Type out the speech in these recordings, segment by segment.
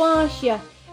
5-6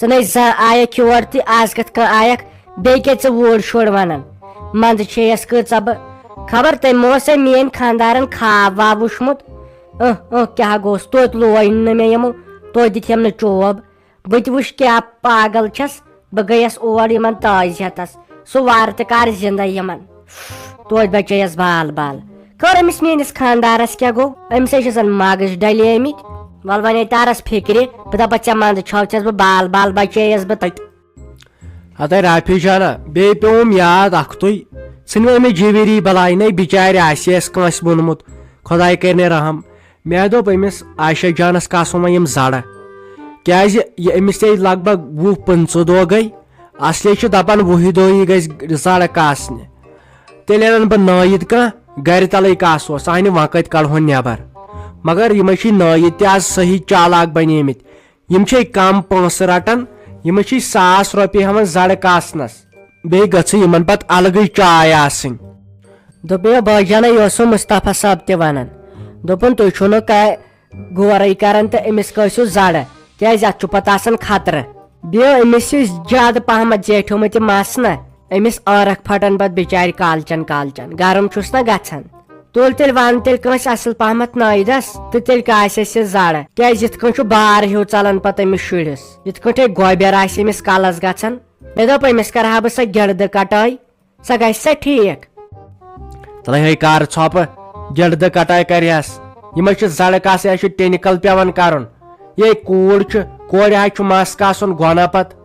ژٕ نے آیکھ یور تہِ آز کتھ آیکھ بیٚیہِ کیٛاہ ژٕ ووڑ شوڑ ونان منٛزٕ چھیٚیس کۭژاہ بہٕ خبر تٔمۍ اوسے میٲنۍ خانٛدارن خواب واب وٕچھمُت کیٛاہ گوٚوس توتہِ لوے نہٕ مےٚ یِمو توتہِ دِتھیم نہٕ چوب بہٕ تہِ وٕچھ کیٛاہ پاگل چھس بہٕ گٔیس اور یِمن تاج ہٮ۪تس سُہ وارٕ تہِ کر زنٛدٕ یِمن توتہِ بچٲیس بال بال خٲر أمِس میٲنِس خانٛدارس کیٛاہ گوٚو أمِسے چھِ زن مغٕز ڈلیمٕتۍ ول ونے تارس فکرِ بہٕ دپس ژےٚ منٛزٕ چھوچس بہٕ بال بال بچٲیس بہٕ تتہِ ہتاے رافی جانا بیٚیہِ پیوٚوُم یاد اکھتُے ژھٕنوے مےٚ جیویری بلاے نے بِچارِ آسہِ اَسہِ کٲنٛسہِ ووٚنمُت خۄداے کرِ نے رحم مےٚ دوٚپ أمِس عایشہ جانس کاسو وۄنۍ یِم زرٕ کیازِ یہِ أمِس ژے لگ بگ 20-25 دۄہ گٔے اصلی چھِ دپان 20 دۄہی گژھِ زرٕ کاسنہِ تیٚلہِ انن بہٕ نٲیِد کانٛہہ گرِ تلے کاسوس سانہِ وقت کڑہون نٮ۪بر مگر یِمے چھِ نٲیِد تہِ آز صحیح چالاک بنیمٕتۍ یِم چھے کم پونٛسہٕ رٹان یِمن چھِ 1000 رۄپیہِ ہٮ۪وان زرٕ کاسنس بیٚیہِ گژھِ یِمن پتہٕ الگٕے چاے آسٕنۍ دوٚپمے بٲے جانا یہِ اوس مُصطفیٰ صٲب تہِ ونان دوٚپُن تُہۍ چھُو نہٕ غورے کران تہٕ أمِس کٲسِو زرٕ کیازِ اتھ چھُ پتہٕ آسان خطرٕ بیٚیہِ أمِس چھِ زیادٕ پہمتھ زیٹھیومُت یہِ مس نا أمِس ٲرکھ پھٹان پتہٕ بِچارِ کالچن کالچن گرم چھُس نا گژھان تُل تیٚلہِ ون تیٚلہِ کٲنٛسہِ اصل پہمتھ نٲیدس تہٕ تیٚلہِ کاسٮ۪س یہِ زرٕ کیازِ یِتھ کٔنۍ چھُ بار ہیوٗ ژلان پتہٕ أمِس شُرِس یِتھ کٲٹھۍ گوبیر آسہِ أمِس کلس گژھان مےٚ دوٚپ أمِس کرہا بہٕ سۄ گِردٕ کٹٲے سۄ گژھِ سا ٹھیٖک تلے ہے کر ژھۄپہٕ گِردٕ کٹٲے کرہس یِمے چھِ زرٕ کاسہِ چھُ ٹینِکل پیوان کرُن یے کوٗر چھِ کورِ حظ چھُ مس کاسُن گۄنا پتہٕ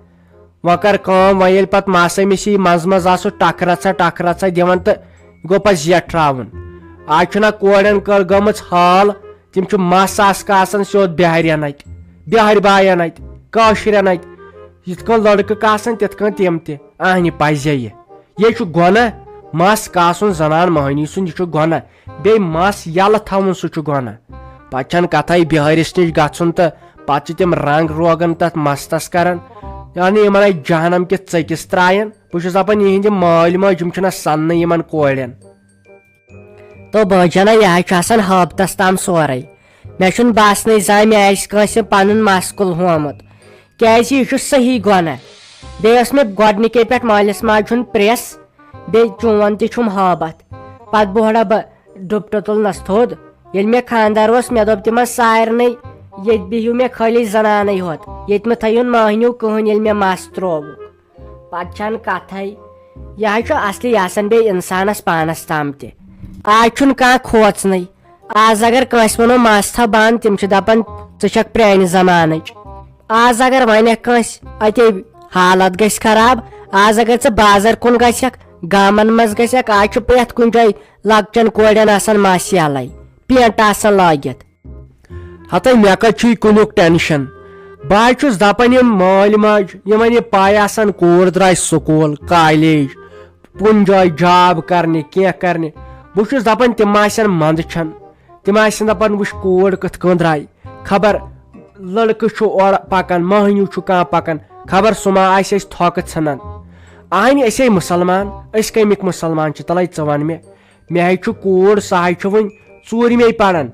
وۄنۍ کر کٲم وۄنۍ ییٚلہِ پتہٕ مس أمِس یی منٛزٕ منٛزٕ آسو ٹکرژھا دِوان تہٕ یہِ گوٚو پتہٕ زیٹھراوُن آز چھُنہ کورٮ۪ن گٔمٕژ حال تِم چھِ مس کاسان سیوٚد بِہارٮ۪ن اتہِ بِہارِ باین اتہِ کٲشرٮ۪ن اتہِ یِتھ کٔنۍ لڑکہٕ کاسان تِتھ کٔنۍ تِم تہِ اہنہِ پزے یہِ چھُ گۄناہ مس کاسُن زنان مہنی سُنٛد یہِ چھُ گۄناہ بیٚیہِ مس یلہٕ تھاوُن سُہ چھُ گۄناہ پتہٕ چھنہٕ کتھے بِہٲرِس نِش گژھُن تہٕ پتہٕ چھِ تِم رنگ روگن تتھ مستس کران یعنی یِمن آیہِ جہنم کِس ژٔکِس ترایان بہٕ چھُس دپان یِہنٛدِ مٲلۍ مٲج یِم چھِنہ سننہٕ یِمن کورٮ۪ن تو بٲے جانا یہِ حظ چھُ آسان ہٲبتس تام سورے مےٚ چھُنہٕ باسنٕے زانٛہہ مےٚ آسہِ کٲنٛسہِ پنُن مس کُل ہومُت کیازِ یہِ چھُ صحیح گۄناہ بیٚیہِ ٲس مےٚ گۄڈنِکے پٮ۪ٹھ مٲلِس ماجہِ ہُنٛد پریس بیٚیہِ چون تہِ چھُم ہٲبتھ پتہٕ بوہڑا بہٕ ڈُپٹہٕ تُلنس تھوٚد ییٚلہِ مےٚ خانٛدار اوس مےٚ دوٚپ تِمن سارنٕے ییٚتہِ بِہِو مےٚ خٲلی زنانٕے یوت ییٚتہِ مےٚ تھٲیوُن مٔہنیوٗ کٕہٕنۍ ییٚلہِ مےٚ مس ترووُکھ پتہٕ چھنہٕ کتھے یہِ حظ چھُ اصلی آسان بیٚیہِ انسانس پانس تام تہِ آز چھُنہٕ کانٛہہ کھوژنٕے آز اگر کٲنٛسہِ ونو مس تھاو بنٛد تِم چھِ دپان ژٕ چھکھ پرانہِ زمانٕچ آز اگر ونکھ کٲنٛسہِ اتے حالت گژھِ خراب آز اگر ژٕ بازر کُن گژھکھ گامن منٛز گژھکھ آز چھُ پرٮ۪تھ کُنہِ جایہِ لۄکچن کورٮ۪ن آسان مس یلے پینٹ آسان لٲگِتھ ہتاے مےٚ کتہِ چھُے کُنیُک ٹینشن بہٕ حظ چھُس دپان یِم مٲلۍ ماجہِ یِمن یہِ پاے آسان کوٗر درٛاے سکوٗل کالیج کُنہِ جایہِ جاب کرنہِ کینٛہہ کرنہِ بہٕ چھُس دپان تِم آسن منٛدچھان تِم آسن دپان وٕچھ کوٗر کِتھ کٔنۍ درٛاے خبر لڑکہٕ چھُ اورٕ پکان مٔہنیوٗ چھُ کانٛہہ پکان خبر سُہ ما آسہِ أسۍ تھۄکہٕ ژھٕنان اہنہِ أسے مُسلمان أسۍ کمِکۍ مُسلمان چھِ تلے ژٕ ون مےٚ حظ چھُ کوٗر سۄ حظ چھُ وُنہِ 4مے پران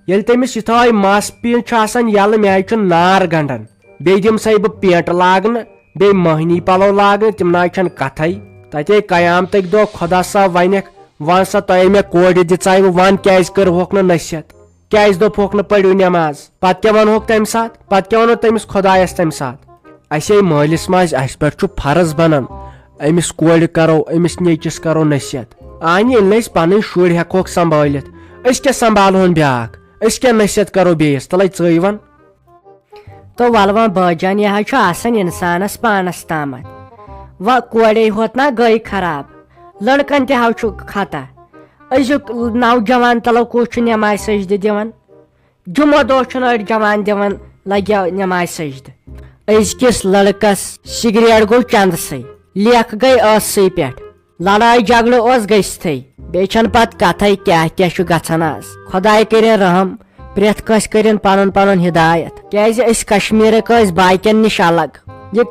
ییٚلہِ تٔمِس یِتھٲے مس پیٖنٛت چھُ آسان یلہٕ مےٚ حظ چھُ نار گنڈان بیٚیہِ دِمسے بہٕ پینٹ لاگنہٕ بیٚیہِ مٔہنی پلو لاگنہٕ تِم نہ حظ چھنہٕ کتھے تتے قیامتٕکۍ دۄہ خۄدا صٲب ونکھ ون سا تۄہہِ مےٚ کورِ دِژایوٕ ون کیازِ کٔرہوکھ نہٕ نصیحت کیازِ دوٚپہوکھ نہٕ پٔرِو نٮ۪ماز پتہٕ کیٛاہ ونہوکھ تمہِ ساتہٕ پتہٕ کیٛاہ ونو تٔمِس خۄدایس تمہِ ساتہٕ اسے مٲلِس ماجہِ اسہِ پٮ۪ٹھ چھُ فرض بنان أمِس کورِ کرو أمِس نیچِس کرو نصیحت اہنہِ ییٚلہِ نہٕ أسۍ پنٕنۍ شُرۍ ہٮ۪کہوکھ سنبھٲلِتھ أسۍ کیٛاہ سنبھالہون بیٛاکھ أسۍ کیٛاہ نصیحت کرو بیٚیِس تلے ژٕے ون تو ول وۄنۍ بٲے جان یہِ حظ چھُ آسان انسانس پانس تامتھ وۄنۍ کورے ہوت نا گٔے خراب لڑکن تہِ حظ چھُ خطا أزیُک نوجوان تلو کُس چھُ نٮ۪مازِ سجدٕ دِوان جمعہ دۄہ چھُنہٕ أڑۍ جوان دِوان لگیا نٮ۪مازِ سجدٕ أزکِس لڑکس سِگریٹ گوٚو چندسٕے لیکھ گٔے ٲسسٕے پٮ۪ٹھ لڑٲے جگڑٕ اوس گٔژھتھٕے بیٚیہِ چھنہٕ پتہٕ کتھے کیٛاہ کیٛاہ چھُ گژھان آز خۄداے کٔرِنۍ رحم پرٮ۪تھ کٲنٛسہِ کٔرِنۍ پنُن پنُن ہدایت کیازِ أسۍ کشمیٖرٕکۍ ٲسۍ باقین نِش الگ یہِ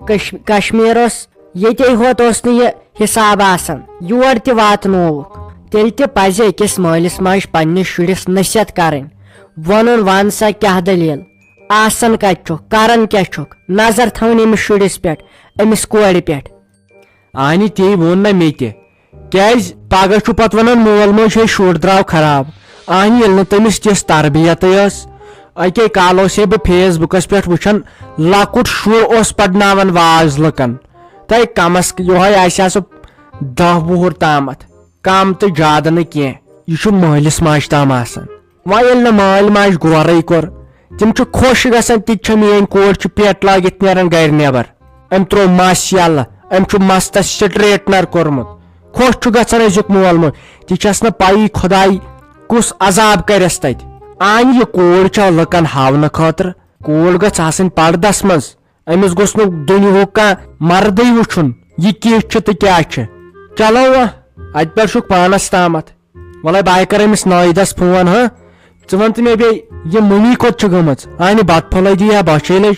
کشمیٖر اوس ییٚتے ہوت اوس نہٕ یہِ حساب آسان یور تہِ واتنووُکھ تیٚلہِ تہِ پزِ أکِس مٲلِس ماجہِ پننِس شُرِس نصیحت کرٕنۍ ونُن ون سا کیٛاہ دٔلیٖل آسان کتہِ چھُکھ کران کیٛاہ چھُکھ نظر تھاوٕنۍ أمِس شُرِس پٮ۪ٹھ أمِس کورِ پٮ۪ٹھ. اہنہِ تی ووٚن نا مےٚ تہِ کیٛازِ پگہہ چھُ پتہٕ ونان مول موج ہے شُر درٛاو خراب. اہنہِ ییٚلہِ نہٕ تٔمِس تِژھ تربیتٕے ٲس. اکے کال اوس ہے بہٕ فیس بُکس پٮ۪ٹھ وٕچھان لۄکُٹ شُر اوس پرناوان واز لُکن تۄہہِ کمس یہوے آسہِ ہا سُہ 10 وُہُر تامتھ کم تہٕ زیادٕ نہٕ کینٛہہ. یہِ چھُ مٲلِس ماجہِ تام آسان. وۄنۍ ییٚلہِ نہٕ مٲلۍ ماجہِ غورٕے کوٚر تِم چھِ خۄش گژھان تِتہِ چھِ میٲنۍ کور چھِ پیٹ لٲگِتھ نیران گرِ نٮ۪بر أمۍ تروو مس یلہٕ أمۍ چھُ مستس سٹریٹنر کوٚرمُت. خۄش چھُ گژھان أزیُک مول موج تہِ چھس نہٕ پایی خۄداے کُس عذاب کرٮ۪س تتہِ. اہنہِ یہِ کوٗر چھا لُکن ہاونہٕ خٲطرٕ کوٗر گژھ آسٕنۍ پردس منٛز أمِس گوٚژھ نہٕ دُنیہُک کانٛہہ مردٕے وٕچھُن یہِ کِژھ چھِ تہٕ کیٛاہ چھِ. چلو وۄنۍ اتہِ پٮ۪ٹھ چھُکھ پانس تامتھ. وَلے بہٕ کرٕ أمِس نٲیدس فون ہا ژٕ وَن تہٕ مےٚ بیٚیہِ یہِ مٔمی کوٚت چھِ گٔمٕژ. اہنہِ بتہٕ پھوٚلے دی یا بۄچھے لٔج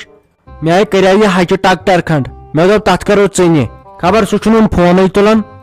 مےٚ کریاو یہِ ہچہِ ٹکٹر کھنڈ مےٚ دوٚپ تتھ کرو ژٕنہِ خبر سُہ چھُنہٕ وُنہِ فونٕے تُلان.